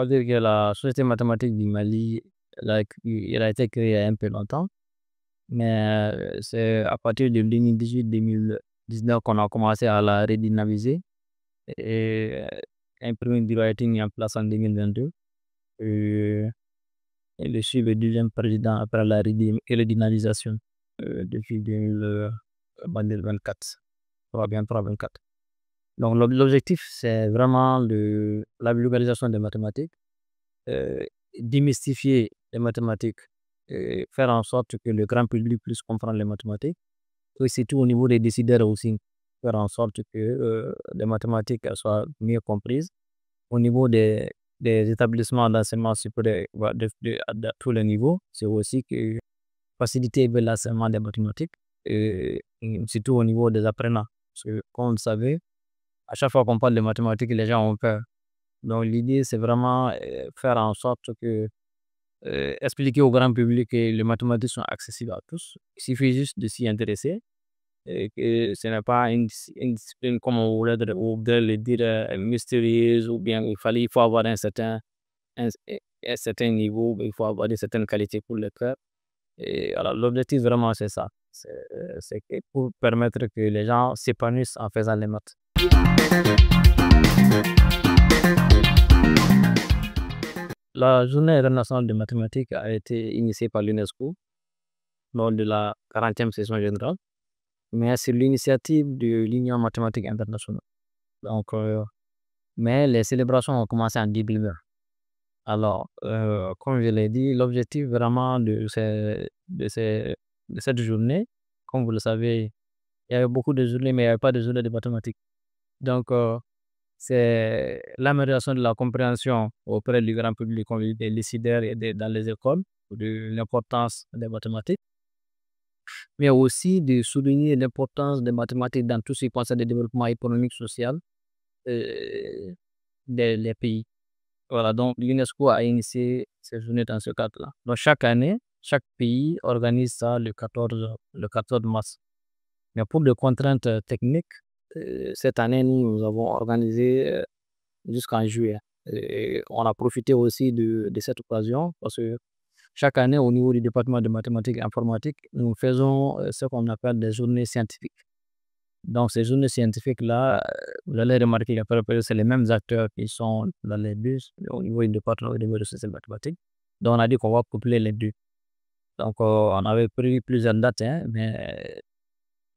va dire que la Société mathématique du Mali, elle a été créée il y a un peu longtemps, mais c'est à partir de 2018-2019 qu'on a commencé à la redynamiser et un premier bureau a été mis en place en 2022. Et, et je suis le deuxième président après la redynamisation depuis 2024, 2023-2024. Donc l'objectif, c'est vraiment la vulgarisation des mathématiques, euh, démystifier les mathématiques, faire en sorte que le grand public puisse comprendre les mathématiques, et surtout au niveau des décideurs aussi, faire en sorte que les mathématiques soient mieux comprises. Au niveau des établissements d'enseignement supérieur à tous les niveaux, c'est aussi que faciliter l'enseignement des mathématiques, et surtout au niveau des apprenants. Parce que, comme vous le savez, à chaque fois qu'on parle de mathématiques, les gens ont peur. Donc, l'idée, c'est vraiment faire en sorte que expliquer au grand public que les mathématiques sont accessibles à tous. Il suffit juste de s'y intéresser et que ce n'est pas une discipline comme on voudrait le dire mystérieuse, ou bien il faut avoir un, un certain niveau, il faut avoir une certaine qualité pour le faire. Et alors, l'objectif vraiment, c'est ça. C'est pour permettre que les gens s'épanouissent en faisant les maths. La journée internationale de mathématiques a été initiée par l'UNESCO lors de la 40e session générale, mais c'est l'initiative de l'Union mathématique internationale. Donc, mais les célébrations ont commencé en 2020. Alors, comme je l'ai dit, l'objectif vraiment de cette journée, comme vous le savez, il y avait beaucoup de journées, mais il n'y avait pas de journée de mathématiques. Donc, c'est l'amélioration de la compréhension auprès du grand public, des décideurs et dans les écoles, de l'importance des mathématiques, mais aussi de souligner l'importance des mathématiques dans tout ce qui concerne le développement économique, social euh, des pays. Voilà, donc l'UNESCO a initié ces journées dans ce cadre-là. Donc chaque année, chaque pays organise ça le 14 mars. Mais pour des contraintes techniques, cette année, nous avons organisé jusqu'en juillet. Et on a profité aussi de cette occasion parce que chaque année, au niveau du département de mathématiques et informatique, nous faisons ce qu'on appelle des journées scientifiques. Donc, ces journées scientifiques-là, vous allez remarquer que c'est les mêmes acteurs qui sont dans les deux, au niveau du département, au niveau de ces mathématiques. Donc, on a dit qu'on va coupler les deux. Donc, on avait pris plusieurs dates, hein, mais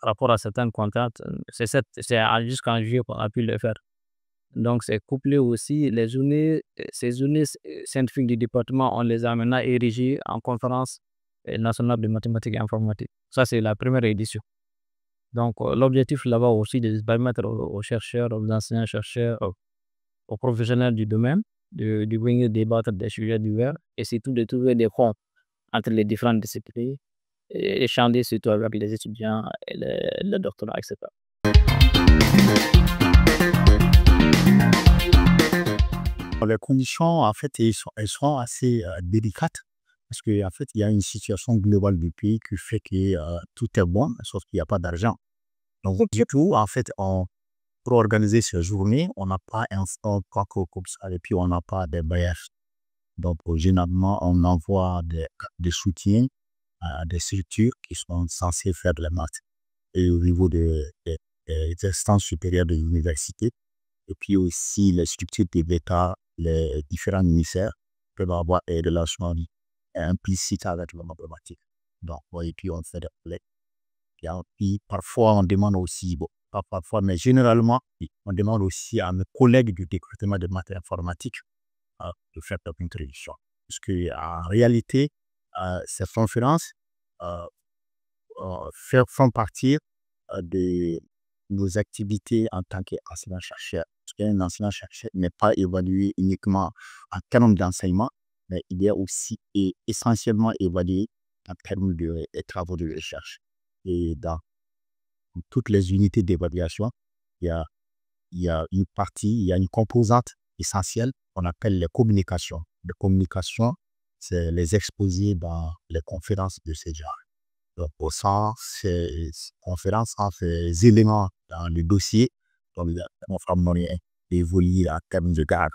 par rapport à certaines contraintes, c'est jusqu'en juillet qu'on a pu le faire. Donc, c'est couplé aussi ces journées scientifiques du département, on les a maintenant érigées en conférence nationale de mathématiques et informatique. Ça, c'est la première édition. Donc, l'objectif là-bas aussi, de permettre aux chercheurs, aux enseignants-chercheurs, aux professionnels du domaine, de venir débattre des sujets divers et surtout de trouver des ponts entre les différentes disciplines et échanger surtout avec les étudiants et le doctorat, etc. Les conditions, en fait, elles sont assez délicates parce qu'en fait, il y a une situation globale du pays qui fait que tout est bon, sauf qu'il n'y a pas d'argent. Donc, du coup, en fait, pour organiser ces journées, on n'a pas un fonds comme ça et puis on n'a pas des bailleurs. Donc, généralement, on envoie des soutiens à des structures qui sont censées faire de la maths et au niveau des instances supérieures de l'université. Et puis aussi les structures de l'État, les différents ministères peuvent avoir des relations implicites avec la mathématique. Donc, et puis on fait des collègues. Et puis parfois on demande aussi, bon, pas parfois, mais généralement, on demande aussi à mes collègues du département de maths et informatique de faire une contribution. Parce qu'en réalité, ces conférences font partie de nos activités en tant qu'enseignant-chercheur. Parce qu'un enseignant-chercheur n'est pas évalué uniquement en termes d'enseignement, mais il est aussi essentiellement évalué en termes de travaux de recherche. Et dans toutes les unités d'évaluation, il y a une partie, il y a une composante essentielle qu'on appelle les communications. Les communications, c'est les exposés dans les conférences de ce genre. Donc, au sens, ces conférences, ces éléments dans le dossier, donc on va évoluer en termes de garde.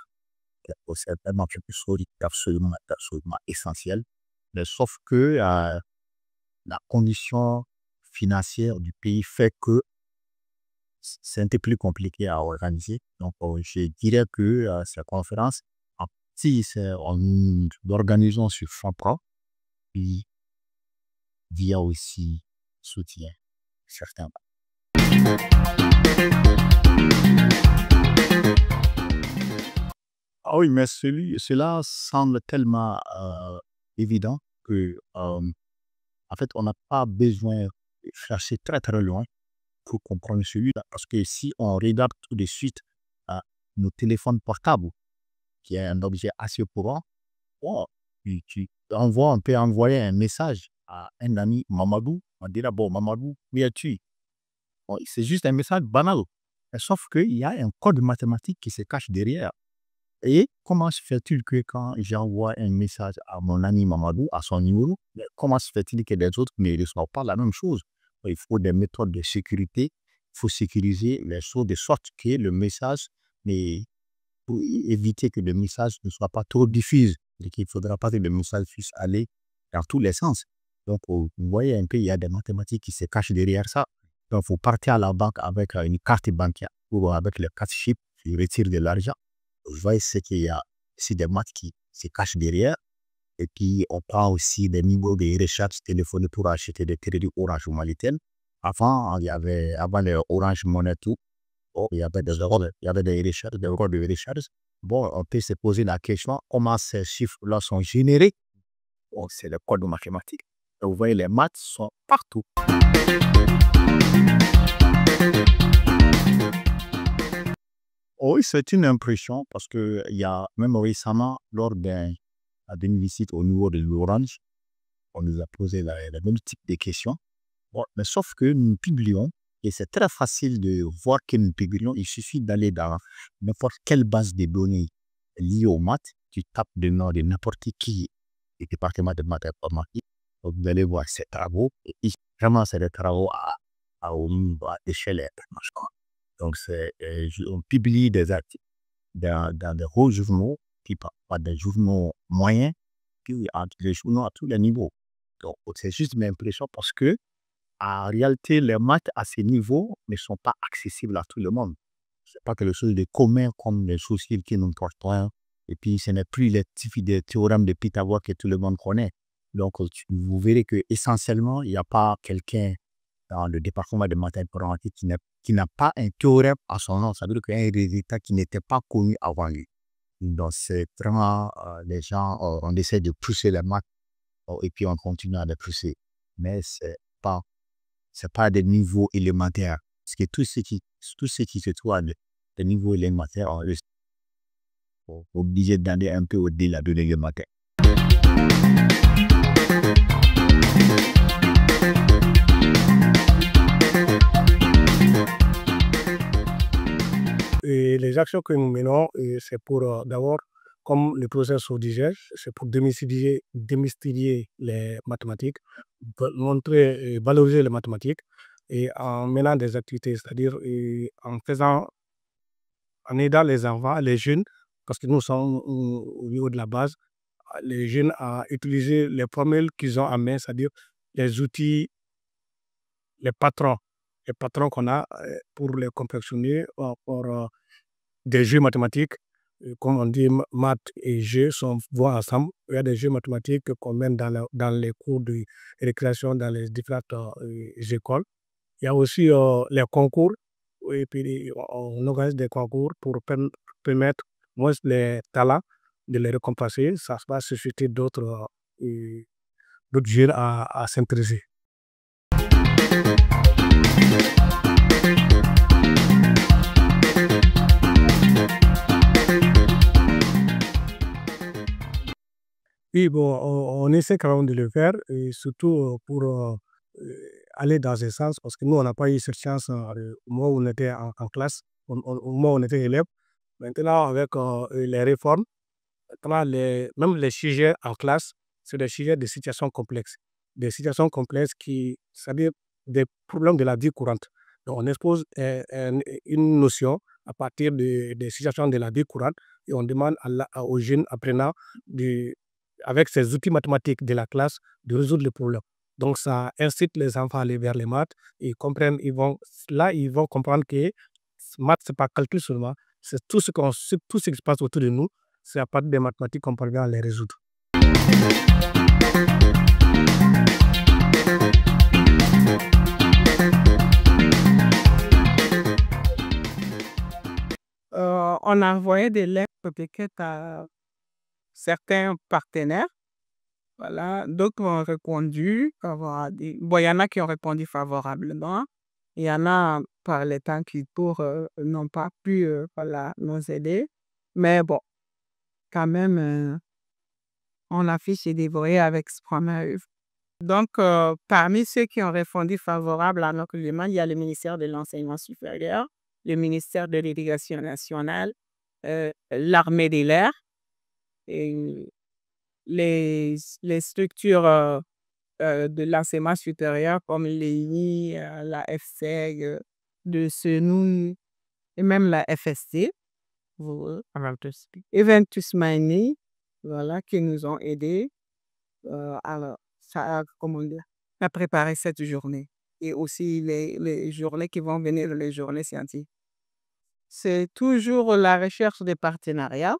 c'est vraiment quelque chose d'absolument essentiel. Mais sauf que la condition financière du pays fait que c'est un peu plus compliqué à organiser. Donc, je dirais que cette conférence, si en l'organisant sur fonds propres, puis via aussi soutien certains. Ah oui, mais cela semble tellement évident que, en fait, on n'a pas besoin de chercher très très loin pour comprendre celui-là. Parce que si on regarde tout de suite à nos téléphones portables, qui est un objet assez courant, bon, on peut envoyer un message à un ami Mamadou, on dira, bon, Mamadou, où es-tu? Bon, c'est juste un message banal. Mais sauf qu'il y a un code mathématique qui se cache derrière. Et comment se fait-il que quand j'envoie un message à mon ami Mamadou, à son numéro, mais comment se fait-il que les autres ne reçoivent pas la même chose? Il faut des méthodes de sécurité, il faut sécuriser les choses de sorte que le message, mais pour éviter que le message ne soit pas trop diffus, et qu'il ne faudra pas que le message puisse aller dans tous les sens. Donc, vous voyez un peu, il y a des mathématiques qui se cachent derrière ça. Donc, vous partez à la banque avec une carte bancaire ou avec le carte chip, tu retires de l'argent. Vous voyez ce qu'il y a ici des maths qui se cachent derrière. Et puis, on prend aussi des numéros de recharge téléphoniques pour acheter des crédits Orange ou Malitel. Avant, avant les Orange Money tout, bon, il y avait des recharges, des records de recharge. Bon, on peut se poser la question, comment ces chiffres-là sont générés? Bon, c'est le code mathématique. Et vous voyez, les maths sont partout. Oui, c'est une impression parce qu'il y a même récemment, lors d'une visite au niveau de l'Orange, on nous a posé le même type de questions. Bon, mais sauf que nous publions, et c'est très facile de voir que nous publions, il suffit d'aller dans n'importe quelle base de données liée aux maths, tu tapes le nom de n'importe qui du département de maths informatique, donc vous allez voir ces travaux, et vraiment c'est des travaux à échelle internationale. Donc, on publie des articles dans des gros journaux, qui pas des journaux moyens, puis les journaux à tous les niveaux. Donc, c'est juste mes impressions parce que, en réalité, les maths à ces niveaux ne sont pas accessibles à tout le monde. Ce n'est pas quelque chose de commun comme les choses qui nous portent. Et puis, ce n'est plus les théorèmes de Pythagore que tout le monde connaît. Donc, vous verrez qu'essentiellement, il n'y a pas quelqu'un dans le département de maths informatique qui n'a pas un théorème à son nom. Ça veut dire qu'il y a un résultat qui n'était pas connu avant lui. Donc, c'est vraiment, les gens, on essaie de pousser les maths et puis on continue à les pousser. Mais c'est pas des niveaux élémentaires. Parce que tout ce qui se trouve à des niveaux élémentaires, on est obligé d'aller un peu au-delà de l'élémentaire. Et les actions que nous menons, c'est pour d'abord, comme le professeur disait, c'est pour démystifier les mathématiques, montrer, valoriser les mathématiques, et en menant des activités, c'est-à-dire en aidant les enfants, les jeunes, parce que nous sommes au niveau de la base, les jeunes à utiliser les formules qu'ils ont en main, c'est-à-dire les outils, les patrons qu'on a pour les confectionner, pour des jeux mathématiques. Comme on dit, maths et jeux vont ensemble. Il y a des jeux mathématiques qu'on mène dans les cours de récréation dans les différentes écoles. Il y a aussi les concours, et puis on organise des concours pour permettre moins les talents de les récompenser. Ça va susciter d'autres jeunes à s'intéresser. Oui, bon, on essaie quand même de le faire, et surtout pour aller dans ce sens, parce que nous, on n'a pas eu cette chance au moment où on était en classe, au moment où on était élève. Maintenant, avec les réformes, maintenant, même les sujets en classe, c'est des sujets de situations complexes. Des situations complexes c'est-à-dire des problèmes de la vie courante. Donc, on expose une notion à partir des situations de la vie courante et on demande aux jeunes apprenants, avec ces outils mathématiques de la classe, de résoudre le problème. Donc, ça incite les enfants à aller vers les maths. Ils vont comprendre que maths, ce n'est pas calcul seulement, c'est tout ce qui se passe autour de nous. C'est à partir des mathématiques qu'on parvient à les résoudre. On a envoyé des lettres à certains partenaires. Voilà. D'autres ont répondu favorablement. Bon, il y en a qui ont répondu favorablement. Il y en a, par les temps qui courent, n'ont pas pu nous aider. Mais bon, quand même, on affiche et dévoyé avec ce premier. Donc, parmi ceux qui ont répondu favorable à notre demande, il y a le ministère de l'Enseignement supérieur, le ministère de l'Éducation nationale, l'armée de l'air, et les structures de l'enseignement supérieur comme l'ENI, la FSEG, de CENU et même la FST, Eventus Mani, voilà, qui nous ont aidés à préparer cette journée et aussi les journées qui vont venir, les journées scientifiques. C'est toujours la recherche des partenariats.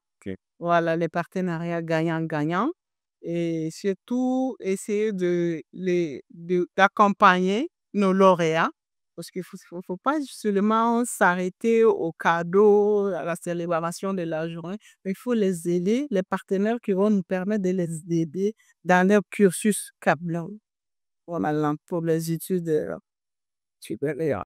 Voilà, les partenariats gagnant-gagnant. Et surtout, essayer d'accompagner nos lauréats. Parce qu'il ne faut pas seulement s'arrêter au cadeau, à la célébration de la journée. Mais il faut les aider, les partenaires qui vont nous permettre de les aider dans leur cursus CAPLAN. Voilà, pour les études supérieures.